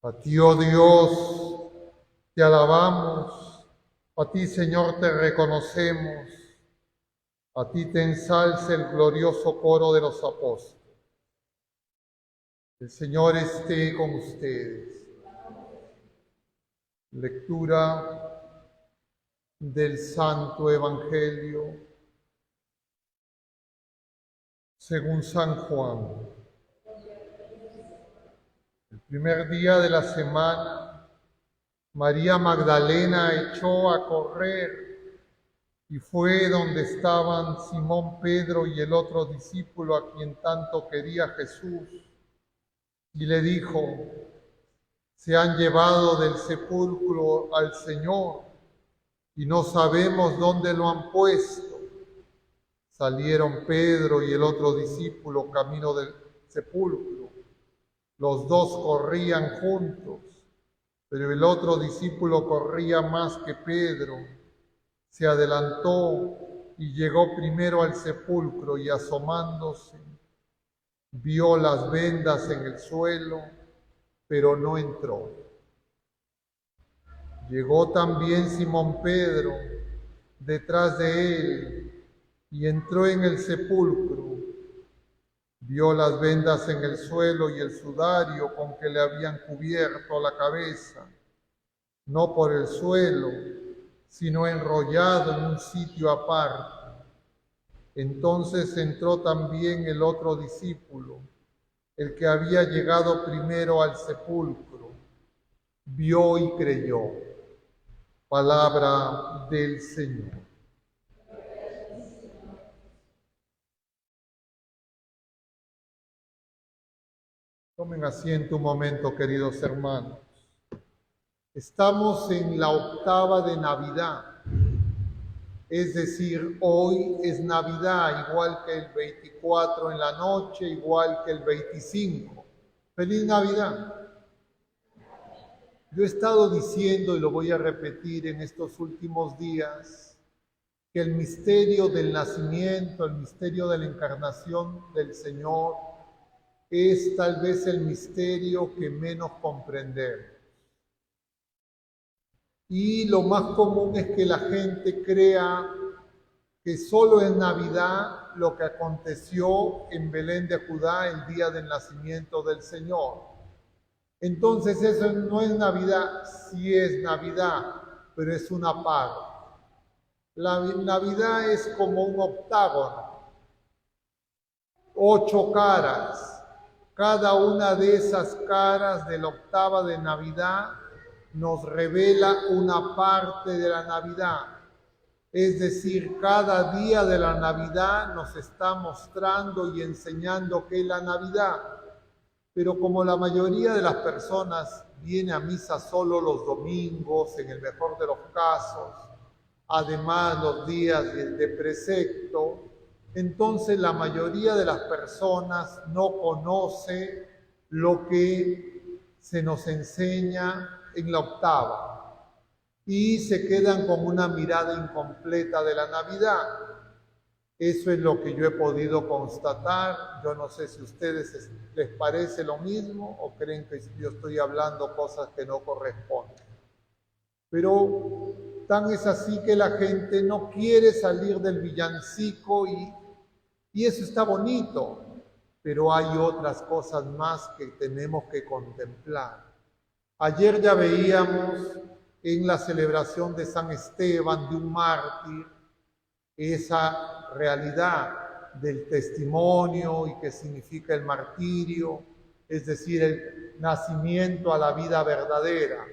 A ti, oh Dios, te alabamos, a ti, Señor, te reconocemos, a ti te ensalza el glorioso coro de los apóstoles. El Señor esté con ustedes. Lectura del Santo Evangelio según San Juan. El primer día de la semana, María Magdalena echó a correr y fue donde estaban Simón Pedro y el otro discípulo a quien tanto quería Jesús, y le dijo: se han llevado del sepulcro al Señor y no sabemos dónde lo han puesto. Salieron Pedro y el otro discípulo camino del sepulcro. Los dos corrían juntos, pero el otro discípulo corría más que Pedro. Se adelantó y llegó primero al sepulcro y asomándose, vio las vendas en el suelo, pero no entró. Llegó también Simón Pedro detrás de él y entró en el sepulcro. Vio las vendas en el suelo y el sudario con que le habían cubierto la cabeza, no por el suelo, sino enrollado en un sitio aparte. Entonces entró también el otro discípulo, el que había llegado primero al sepulcro. Vio y creyó. Palabra del Señor. Tomen asiento un momento, queridos hermanos. Estamos en la octava de Navidad, es decir, hoy es Navidad, igual que el 24 en la noche, igual que el 25. ¡Feliz Navidad! Yo he estado diciendo, y lo voy a repetir en estos últimos días, que el misterio del nacimiento, el misterio de la encarnación del Señor, es tal vez el misterio que menos comprendemos. Y lo más común es que la gente crea que solo es Navidad lo que aconteció en Belén de Judá el día del nacimiento del Señor. Entonces eso no es Navidad, sí es Navidad, pero es una parte. La Navidad es como un octágono, 8 caras. Cada una de esas caras de la octava de Navidad nos revela una parte de la Navidad. Es decir, cada día de la Navidad nos está mostrando y enseñando qué es la Navidad. Pero como la mayoría de las personas viene a misa solo los domingos, en el mejor de los casos, además los días de precepto, entonces la mayoría de las personas no conoce lo que se nos enseña en la octava y se quedan con una mirada incompleta de la Navidad. Eso es lo que yo he podido constatar. Yo no sé si a ustedes les parece lo mismo o creen que yo estoy hablando cosas que no corresponden. Pero tan es así que la gente no quiere salir del villancico y eso está bonito, pero hay otras cosas más que tenemos que contemplar. Ayer ya veíamos en la celebración de San Esteban, de un mártir, esa realidad del testimonio y qué significa el martirio, es decir, el nacimiento a la vida verdadera.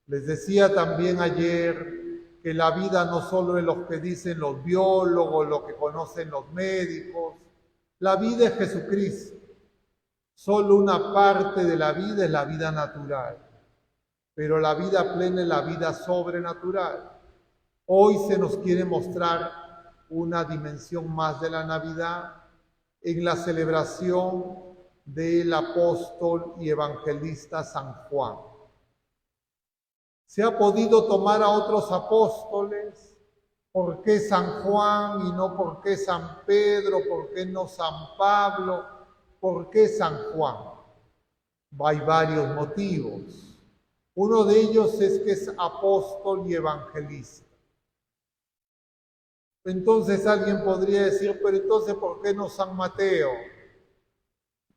Les decía también ayer que la vida no solo es lo que dicen los biólogos, lo que conocen los médicos. La vida es Jesucristo. Solo una parte de la vida es la vida natural, pero la vida plena es la vida sobrenatural. Hoy se nos quiere mostrar una dimensión más de la Navidad en la celebración del apóstol y evangelista San Juan. Se ha podido tomar a otros apóstoles. ¿Por qué San Juan y no por qué San Pedro? ¿Por qué no San Pablo? ¿Por qué San Juan? Hay varios motivos. Uno de ellos es que es apóstol y evangelista. Entonces alguien podría decir, pero entonces, ¿por qué no San Mateo?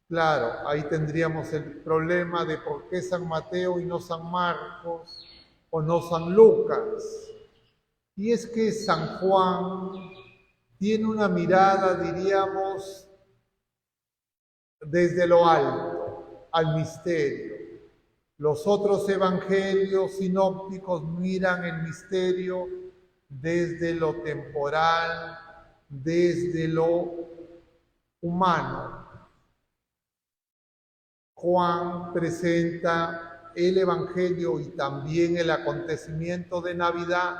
Claro, ahí tendríamos el problema de por qué San Mateo y no San Marcos o no San Lucas. Y es que San Juan tiene una mirada, diríamos, desde lo alto, al misterio. Los otros evangelios sinópticos miran el misterio desde lo temporal, desde lo humano. Juan presenta el evangelio y también el acontecimiento de Navidad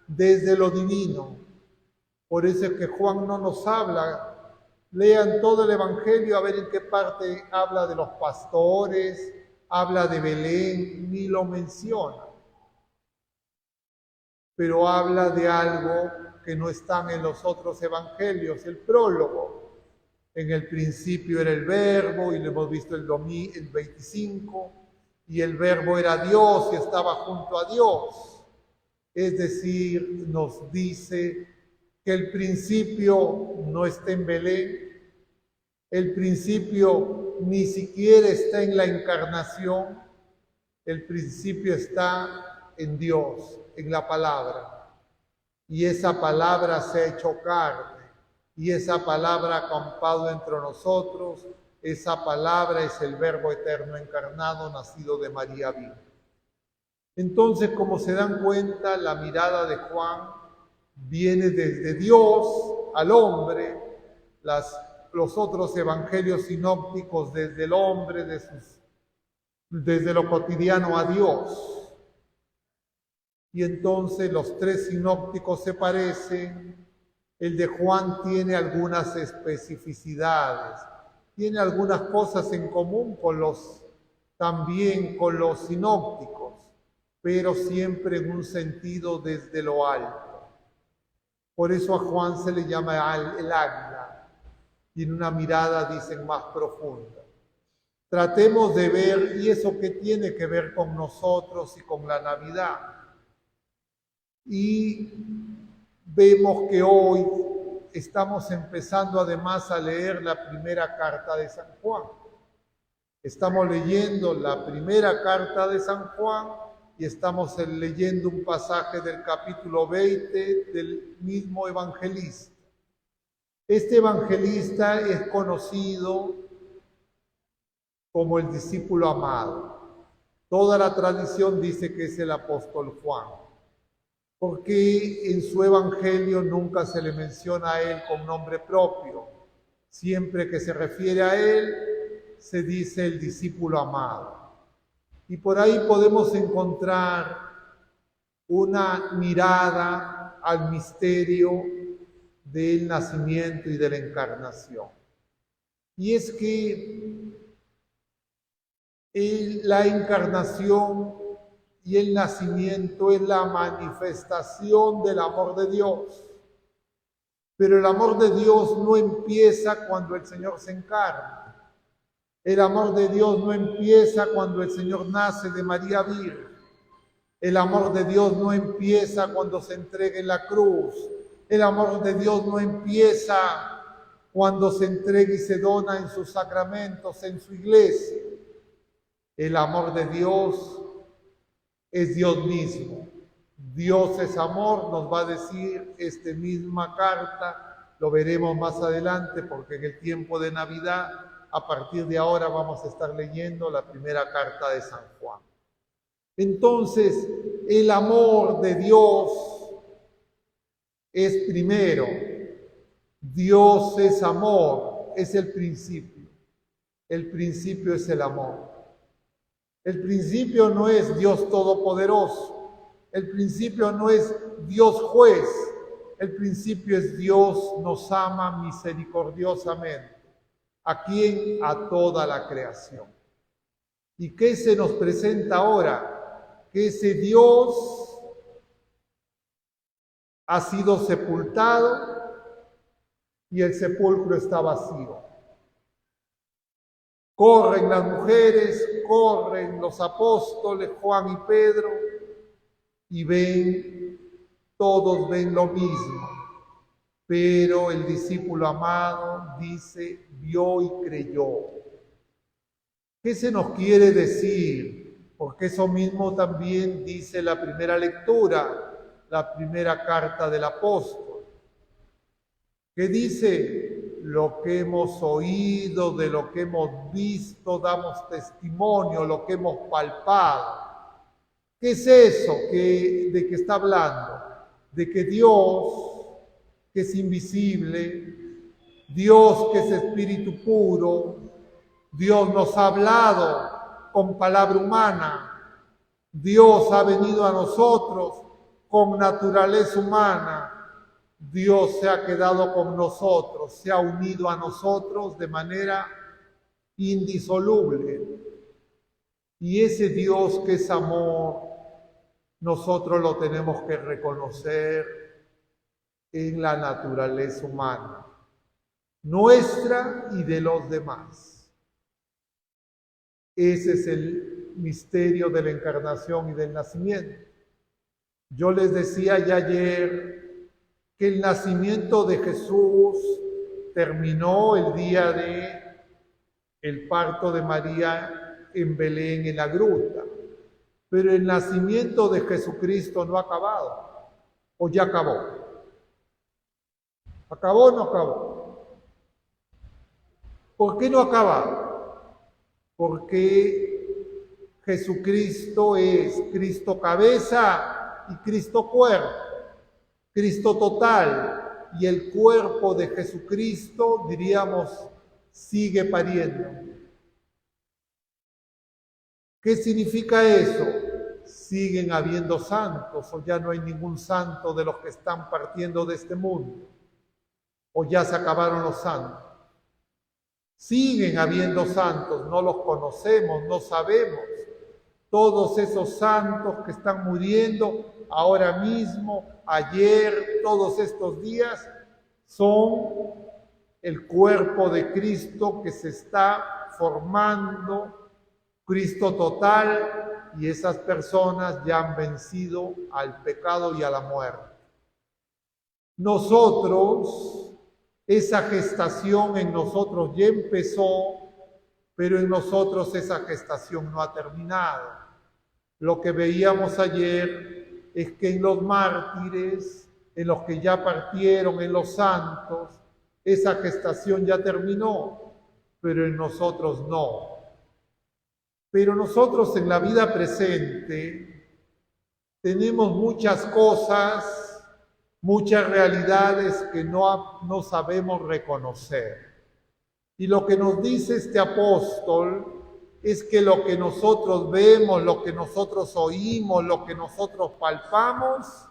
desde lo divino. Por eso es que Juan no nos habla. Lean todo el evangelio a ver en qué parte habla de los pastores, habla de Belén, ni lo menciona. Pero habla de algo que no están en los otros evangelios, el prólogo. En el principio era el verbo, y lo hemos visto el 25, y el verbo era Dios y estaba junto a Dios. Es decir, nos dice que el principio no está en Belén, el principio ni siquiera está en la encarnación, el principio está en Dios, en la palabra. Y esa palabra se ha hecho carne, y esa palabra ha acampado entre nosotros, esa palabra es el Verbo eterno encarnado, nacido de María Virgen. Entonces, como se dan cuenta, la mirada de Juan viene desde Dios al hombre, los otros evangelios sinópticos desde el hombre, desde lo cotidiano a Dios. Y entonces los tres sinópticos se parecen. El de Juan tiene algunas especificidades, tiene algunas cosas en común también con los sinópticos, pero siempre en un sentido desde lo alto. Por eso a Juan se le llama el águila, tiene una mirada, dicen, más profunda. Tratemos de ver, ¿y eso qué tiene que ver con nosotros y con la Navidad? Y vemos que hoy estamos empezando además a leer la primera carta de San Juan. Estamos leyendo la primera carta de San Juan y estamos leyendo un pasaje del capítulo 20 del mismo evangelista. Este evangelista es conocido como el discípulo amado. Toda la tradición dice que es el apóstol Juan, porque en su evangelio nunca se le menciona a él con nombre propio. Siempre que se refiere a él, se dice el discípulo amado. Y por ahí podemos encontrar una mirada al misterio del nacimiento y de la encarnación. Y es que la encarnación y el nacimiento es la manifestación del amor de Dios. Pero el amor de Dios no empieza cuando el Señor se encarna. El amor de Dios no empieza cuando el Señor nace de María Virgen. El amor de Dios no empieza cuando se entrega en la cruz. El amor de Dios no empieza cuando se entrega y se dona en sus sacramentos, en su iglesia. El amor de Dios es Dios mismo. Dios es amor, nos va a decir esta misma carta, lo veremos más adelante porque en el tiempo de Navidad, a partir de ahora vamos a estar leyendo la primera carta de San Juan. Entonces, el amor de Dios es primero. Dios es amor, es el principio. El principio es el amor. El principio no es Dios todopoderoso. El principio no es Dios juez. El principio es Dios nos ama misericordiosamente. ¿A quién? A toda la creación. ¿Y qué se nos presenta ahora? Que ese Dios ha sido sepultado y el sepulcro está vacío. Corren las mujeres, corren los apóstoles, Juan y Pedro, y todos ven lo mismo. Pero el discípulo amado dice, vio y creyó. ¿Qué se nos quiere decir? Porque eso mismo también dice la primera lectura, la primera carta del apóstol, que dice, lo que hemos oído, de lo que hemos visto, damos testimonio, lo que hemos palpado. ¿Qué es eso de que está hablando? De que Dios, que es invisible, Dios que es espíritu puro, Dios nos ha hablado con palabra humana, Dios ha venido a nosotros con naturaleza humana, Dios se ha quedado con nosotros, se ha unido a nosotros de manera indisoluble. Y ese Dios que es amor, nosotros lo tenemos que reconocer en la naturaleza humana, nuestra y de los demás. Ese es el misterio de la encarnación y del nacimiento. Yo les decía ya ayer que el nacimiento de Jesús terminó el día de el parto de María en Belén, en la gruta. Pero el nacimiento de Jesucristo no ha acabado. ¿O ya acabó? ¿Acabó o no acabó? ¿Por qué no acaba? Porque Jesucristo es Cristo cabeza y Cristo cuerpo, Cristo total, y el cuerpo de Jesucristo, diríamos, sigue pariendo. ¿Qué significa eso? Siguen habiendo santos, o ya no hay ningún santo de los que están partiendo de este mundo, o ya se acabaron los santos. Siguen habiendo santos, no los conocemos, no sabemos. Todos esos santos que están muriendo ahora mismo, ayer, todos estos días, son el cuerpo de Cristo que se está formando, Cristo total, y esas personas ya han vencido al pecado y a la muerte. Nosotros, esa gestación en nosotros ya empezó, pero en nosotros esa gestación no ha terminado. Lo que veíamos ayer es que en los mártires, en los que ya partieron, en los santos, esa gestación ya terminó, pero en nosotros no. Pero nosotros en la vida presente tenemos muchas cosas, muchas realidades que no sabemos reconocer. Y lo que nos dice este apóstol es que lo que nosotros vemos, lo que nosotros oímos, lo que nosotros palpamos,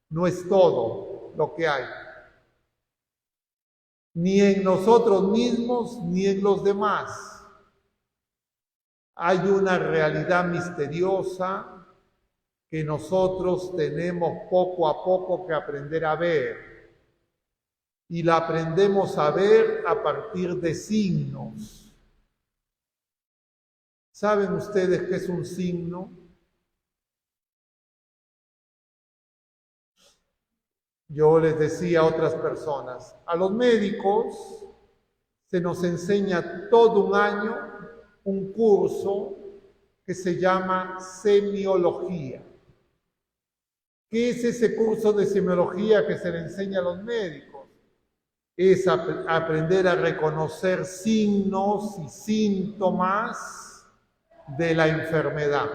no es todo lo que hay. Ni en nosotros mismos, ni en los demás. Hay una realidad misteriosa que nosotros tenemos poco a poco que aprender a ver. Y la aprendemos a ver a partir de signos. ¿Saben ustedes qué es un signo? Yo les decía a otras personas, a los médicos se nos enseña todo un año un curso que se llama semiología. ¿Qué es ese curso de semiología que se le enseña a los médicos? Es aprender a reconocer signos y síntomas de la enfermedad.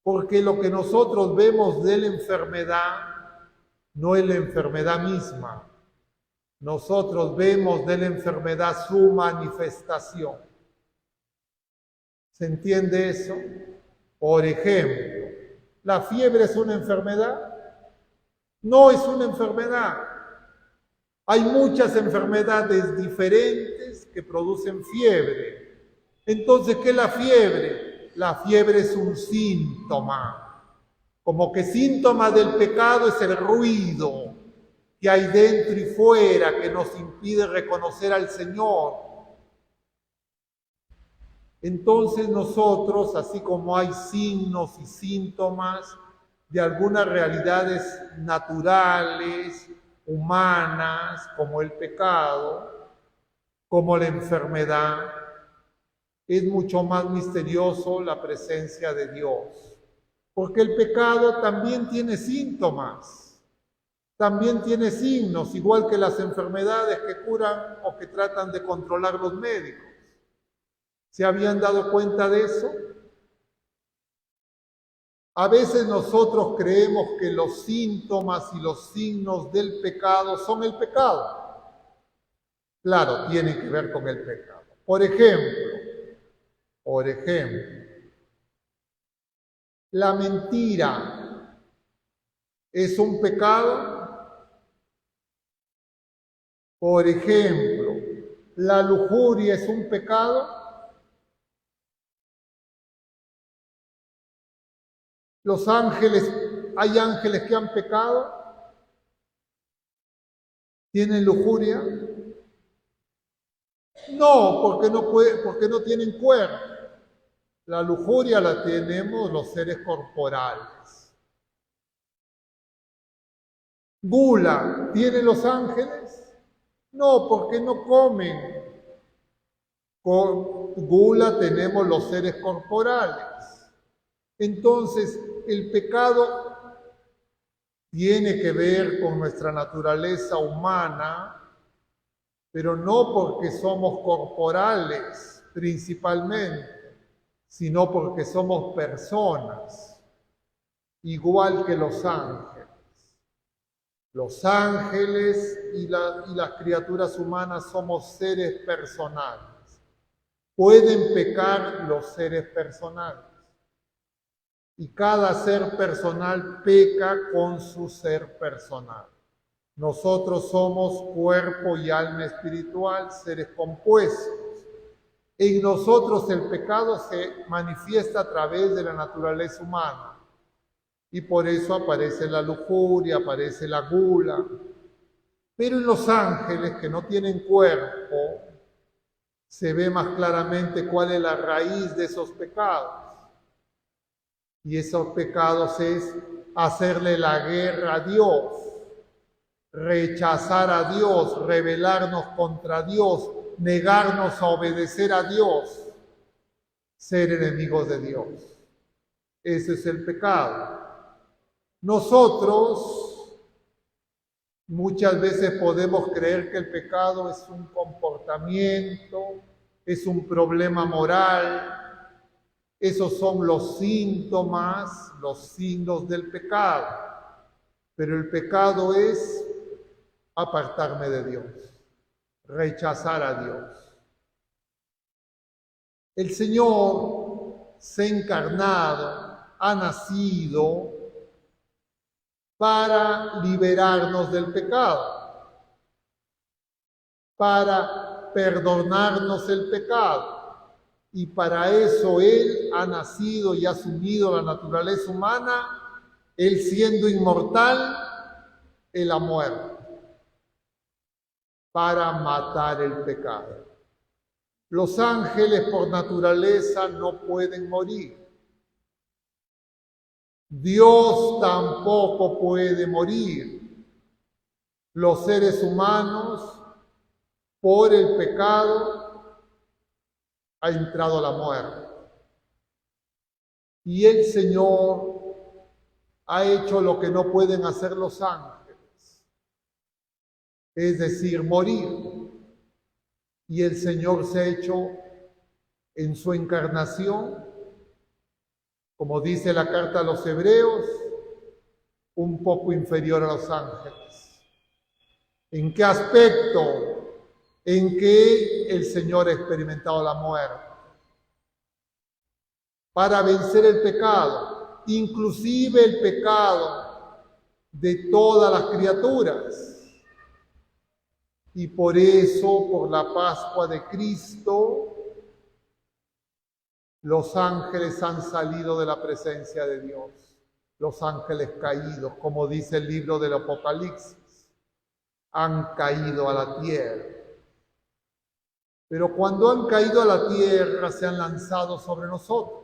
Porque lo que nosotros vemos de la enfermedad no es la enfermedad misma. Nosotros vemos de la enfermedad su manifestación. ¿Se entiende eso? Por ejemplo, ¿la fiebre es una enfermedad? No es una enfermedad. Hay muchas enfermedades diferentes que producen fiebre. Entonces, ¿qué es la fiebre? La fiebre es un síntoma. Como que síntoma del pecado es el ruido que hay dentro y fuera que nos impide reconocer al Señor. Entonces nosotros, así como hay signos y síntomas de algunas realidades naturales, humanas, como el pecado, como la enfermedad, es mucho más misterioso la presencia de Dios. Porque el pecado también tiene síntomas, también tiene signos, igual que las enfermedades que curan o que tratan de controlar los médicos. ¿Se habían dado cuenta de eso? A veces nosotros creemos que los síntomas y los signos del pecado son el pecado. Claro, tienen que ver con el pecado. Por ejemplo, la mentira es un pecado. Por ejemplo, la lujuria es un pecado. Los ángeles, hay ángeles que han pecado, tienen lujuria. No, porque no tienen cuerpo. La lujuria la tenemos los seres corporales. Gula, ¿tienen los ángeles? No, porque no comen. Con gula tenemos los seres corporales. Entonces, el pecado tiene que ver con nuestra naturaleza humana, pero no porque somos corporales principalmente, sino porque somos personas, igual que los ángeles. Los ángeles y las criaturas humanas somos seres personales. Pueden pecar los seres personales. Y cada ser personal peca con su ser personal. Nosotros somos cuerpo y alma espiritual, seres compuestos. En nosotros el pecado se manifiesta a través de la naturaleza humana. Y por eso aparece la lujuria, aparece la gula. Pero en los ángeles que no tienen cuerpo, se ve más claramente cuál es la raíz de esos pecados. Y esos pecados es hacerle la guerra a Dios, rechazar a Dios, rebelarnos contra Dios, negarnos a obedecer a Dios, ser enemigos de Dios. Ese es el pecado. Nosotros muchas veces podemos creer que el pecado es un comportamiento, es un problema moral. Esos son los síntomas, los signos del pecado. Pero el pecado es apartarme de Dios, rechazar a Dios. El Señor se ha encarnado, ha nacido para liberarnos del pecado, para perdonarnos el pecado. Y para eso Él ha nacido y ha asumido la naturaleza humana, Él siendo inmortal, Él ha muerto para matar el pecado. Los ángeles por naturaleza no pueden morir. Dios tampoco puede morir. Los seres humanos, por el pecado, ha entrado la muerte. Y el Señor ha hecho lo que no pueden hacer los ángeles, es decir, morir. Y el Señor se ha hecho en su encarnación, como dice la carta a los Hebreos, un poco inferior a los ángeles. ¿En qué aspecto? En que el Señor ha experimentado la muerte para vencer el pecado, inclusive el pecado de todas las criaturas. Y por eso, por la Pascua de Cristo, los ángeles han salido de la presencia de Dios, los ángeles caídos, como dice el libro del Apocalipsis, han caído a la tierra. pero cuando han caído a la tierra se han lanzado sobre nosotros.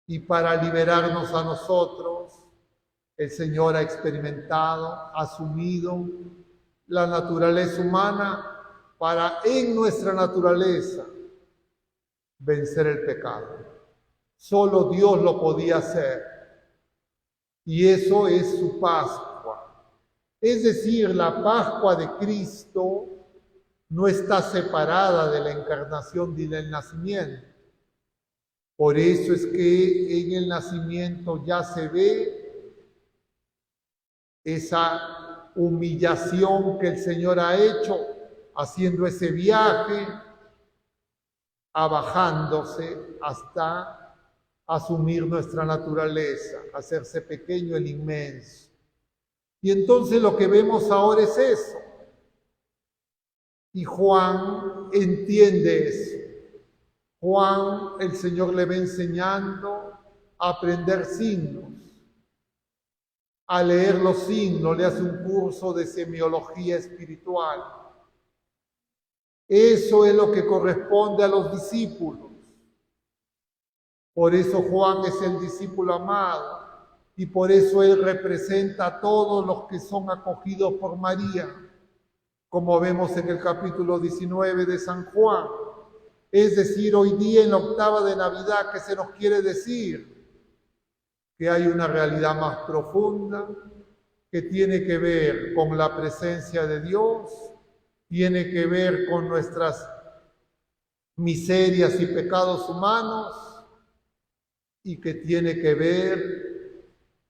Y para liberarnos a nosotros, el Señor ha experimentado, asumido la naturaleza humana para en nuestra naturaleza vencer el pecado. Solo Dios lo podía hacer. Y eso es su Pascua. Es decir, la Pascua de Cristo no está separada de la encarnación ni del nacimiento. Por eso es que en el nacimiento ya se ve esa humillación que el Señor ha hecho, haciendo ese viaje, abajándose hasta asumir nuestra naturaleza, hacerse pequeño el inmenso. Y entonces lo que vemos ahora es eso. Y Juan entiende eso. Juan, el Señor le va enseñando a aprender signos, a leer los signos, le hace un curso de semiología espiritual. Eso es lo que corresponde a los discípulos. Por eso Juan es el discípulo amado y por eso él representa a todos los que son acogidos por María, como vemos en el capítulo 19 de San Juan. Es decir, hoy día en la octava de Navidad, ¿qué se nos quiere decir? Que hay una realidad más profunda que tiene que ver con la presencia de Dios, tiene que ver con nuestras miserias y pecados humanos y que tiene que ver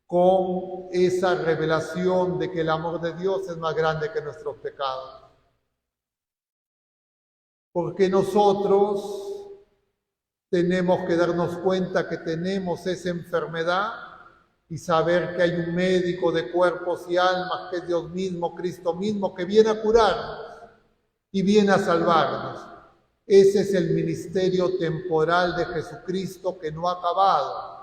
con esa revelación de que el amor de Dios es más grande que nuestros pecados. Porque nosotros tenemos que darnos cuenta que tenemos esa enfermedad y saber que hay un médico de cuerpos y almas, que es Dios mismo, Cristo mismo, que viene a curarnos y viene a salvarnos. Ese es el ministerio temporal de Jesucristo que no ha acabado,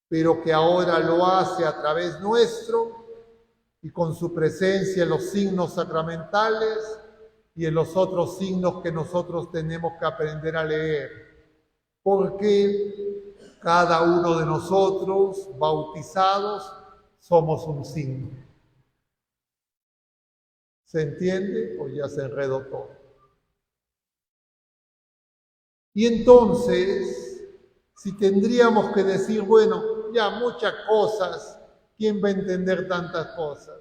pero que ahora lo hace a través nuestro y con su presencia en los signos sacramentales y en los otros signos que nosotros tenemos que aprender a leer, porque cada uno de nosotros, bautizados, somos un signo. ¿Se entiende o ya se enredó todo? Y entonces, si tendríamos que decir, bueno, ya muchas cosas, ¿quién va a entender tantas cosas?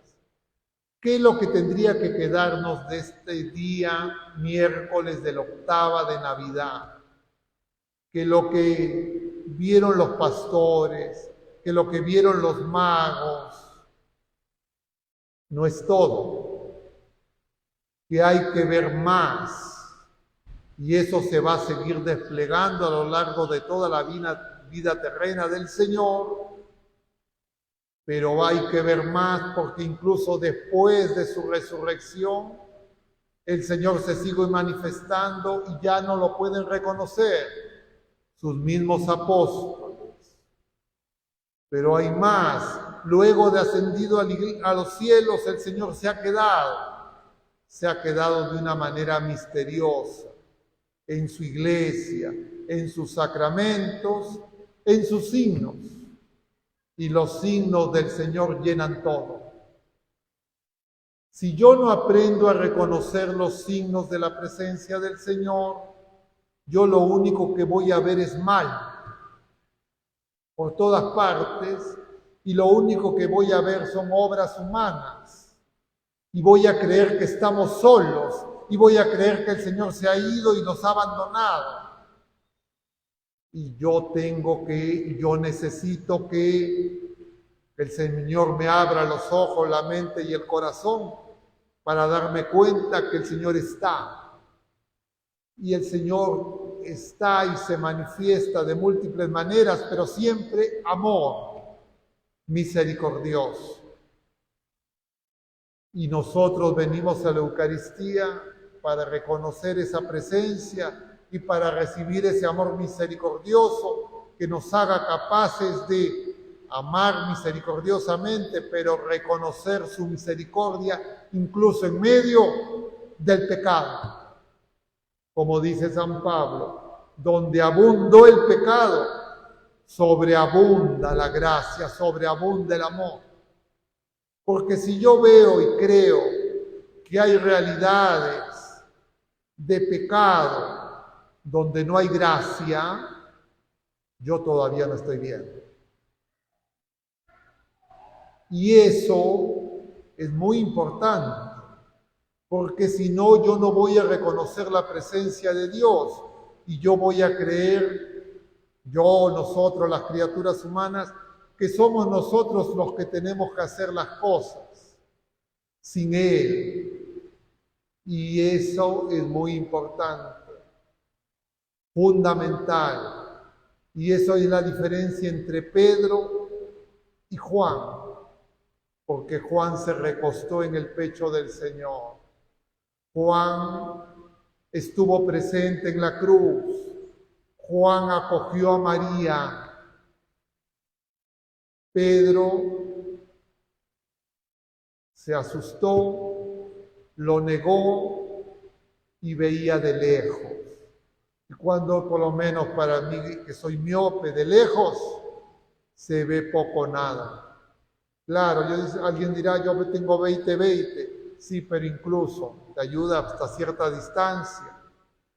¿Qué es lo que tendría que quedarnos de este día, miércoles de la octava de Navidad? Que lo que vieron los pastores, que lo que vieron los magos, no es todo. Que hay que ver más. Y eso se va a seguir desplegando a lo largo de toda la vida terrena del Señor. Pero hay que ver más porque incluso después de su resurrección, el Señor se sigue manifestando y ya no lo pueden reconocer sus mismos apóstoles. Pero hay más. Luego de ascendido a los cielos, el Señor se ha quedado de una manera misteriosa en su iglesia, en sus sacramentos, en sus signos. Y los signos del Señor llenan todo. Si yo no aprendo a reconocer los signos de la presencia del Señor, yo lo único que voy a ver es mal por todas partes y lo único que voy a ver son obras humanas. Y voy a creer que estamos solos y voy a creer que el Señor se ha ido y nos ha abandonado. Y yo necesito que el Señor me abra los ojos, la mente y el corazón para darme cuenta que el Señor está. Y el Señor está y se manifiesta de múltiples maneras, pero siempre amor misericordioso. Y nosotros venimos a la Eucaristía para reconocer esa presencia y para recibir ese amor misericordioso que nos haga capaces de amar misericordiosamente, pero reconocer su misericordia incluso en medio del pecado. como dice San Pablo, donde abundó el pecado, sobreabunda la gracia, sobreabunda el amor. Porque si yo veo y creo que hay realidades de pecado donde no hay gracia, yo todavía no estoy bien. Y eso es muy importante, porque si no, yo no voy a reconocer la presencia de Dios y yo voy a creer, nosotros, las criaturas humanas, que somos nosotros los que tenemos que hacer las cosas sin Él. Y eso es muy importante, fundamental. Y eso es la diferencia entre Pedro y Juan, porque Juan se recostó en el pecho del Señor. Juan estuvo presente en la cruz. Juan acogió a María. Pedro se asustó, lo negó y veía de lejos. Y cuando, por lo menos para mí, que soy miope, de lejos se ve poco o nada. Claro, alguien dirá, yo tengo 20/20. Sí, pero incluso te ayuda hasta cierta distancia.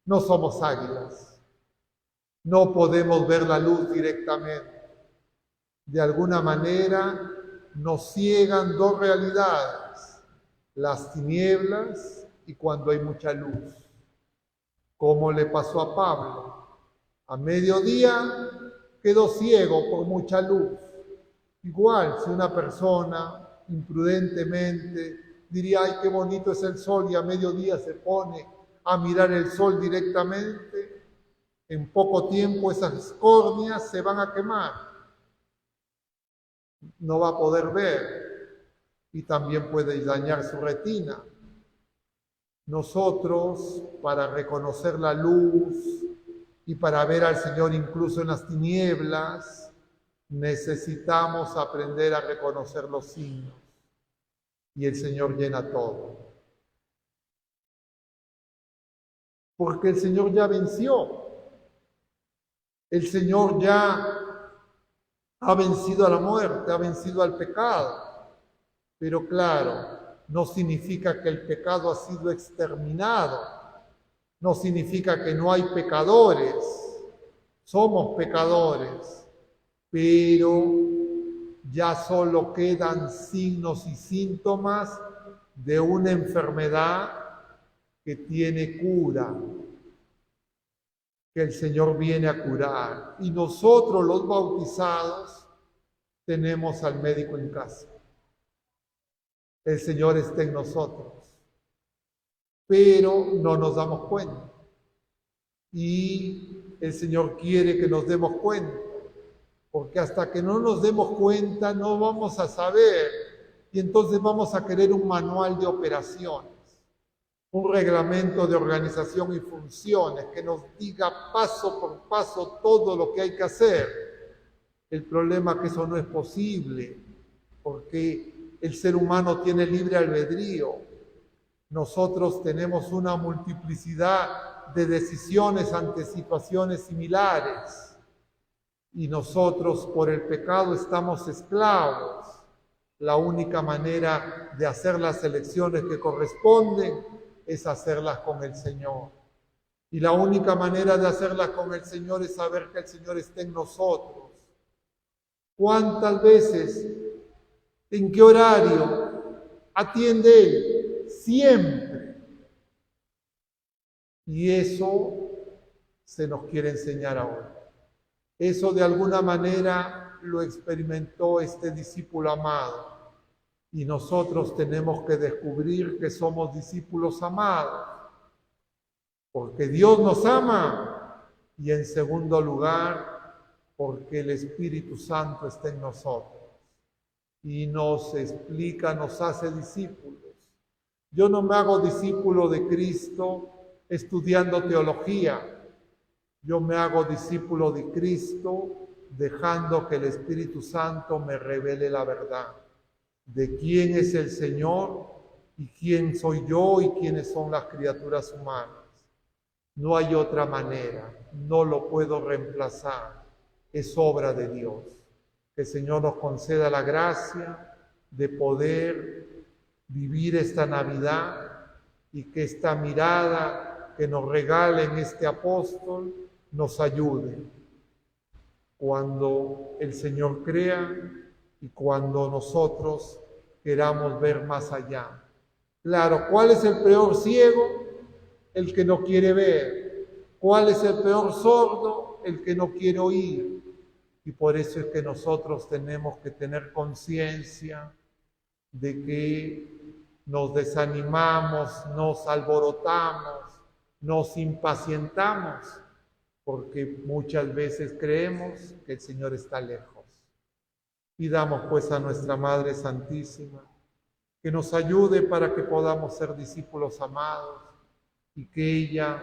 No somos águilas. No podemos ver la luz directamente. De alguna manera nos ciegan dos realidades, las tinieblas y cuando hay mucha luz. Como le pasó a Pablo. A mediodía quedó ciego por mucha luz. Igual, si una persona imprudentemente diría, ay, qué bonito es el sol, y a mediodía se pone a mirar el sol directamente, en poco tiempo esas córneas se van a quemar. No va a poder ver y también puede dañar su retina. Nosotros, para reconocer la luz y para ver al Señor incluso en las tinieblas, necesitamos aprender a reconocer los signos y el Señor llena todo. Porque el Señor ya venció. El Señor ya ha vencido a la muerte, ha vencido al pecado. Pero claro, no significa que el pecado ha sido exterminado. No significa que no hay pecadores. Somos pecadores. Pero ya solo quedan signos y síntomas de una enfermedad que tiene cura, que el Señor viene a curar. Y nosotros, los bautizados, tenemos al médico en casa. El Señor está en nosotros, pero no nos damos cuenta. Y el Señor quiere que nos demos cuenta. Porque hasta que no nos demos cuenta no vamos a saber y entonces vamos a querer un manual de operaciones, un reglamento de organización y funciones que nos diga paso por paso todo lo que hay que hacer. El problema es que eso no es posible porque el ser humano tiene libre albedrío. Nosotros tenemos una multiplicidad de decisiones ante situaciones similares. Y nosotros por el pecado estamos esclavos. La única manera de hacer las elecciones que corresponden es hacerlas con el Señor. Y la única manera de hacerlas con el Señor es saber que el Señor está en nosotros. ¿Cuántas veces, en qué horario atiende Él? Siempre. Y eso se nos quiere enseñar ahora. Eso de alguna manera lo experimentó este discípulo amado. Y nosotros tenemos que descubrir que somos discípulos amados. Porque Dios nos ama. Y en segundo lugar, porque el Espíritu Santo está en nosotros. Y nos explica, nos hace discípulos. Yo no me hago discípulo de Cristo estudiando teología. Yo me hago discípulo de Cristo dejando que el Espíritu Santo me revele la verdad de quién es el Señor y quién soy yo y quiénes son las criaturas humanas. No hay otra manera, no lo puedo reemplazar, es obra de Dios. Que el Señor nos conceda la gracia de poder vivir esta Navidad y que esta mirada que nos regalen este apóstol nos ayude cuando el Señor crea y cuando nosotros queramos ver más allá. Claro, ¿cuál es el peor ciego? El que no quiere ver. ¿Cuál es el peor sordo? El que no quiere oír. Y por eso es que nosotros tenemos que tener conciencia de que nos desanimamos, nos alborotamos, nos impacientamos, porque muchas veces creemos que el Señor está lejos. Pidamos pues a nuestra Madre Santísima que nos ayude para que podamos ser discípulos amados y que ella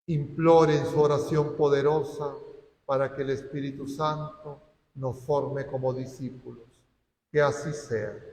implore en su oración poderosa para que el Espíritu Santo nos forme como discípulos. Que así sea.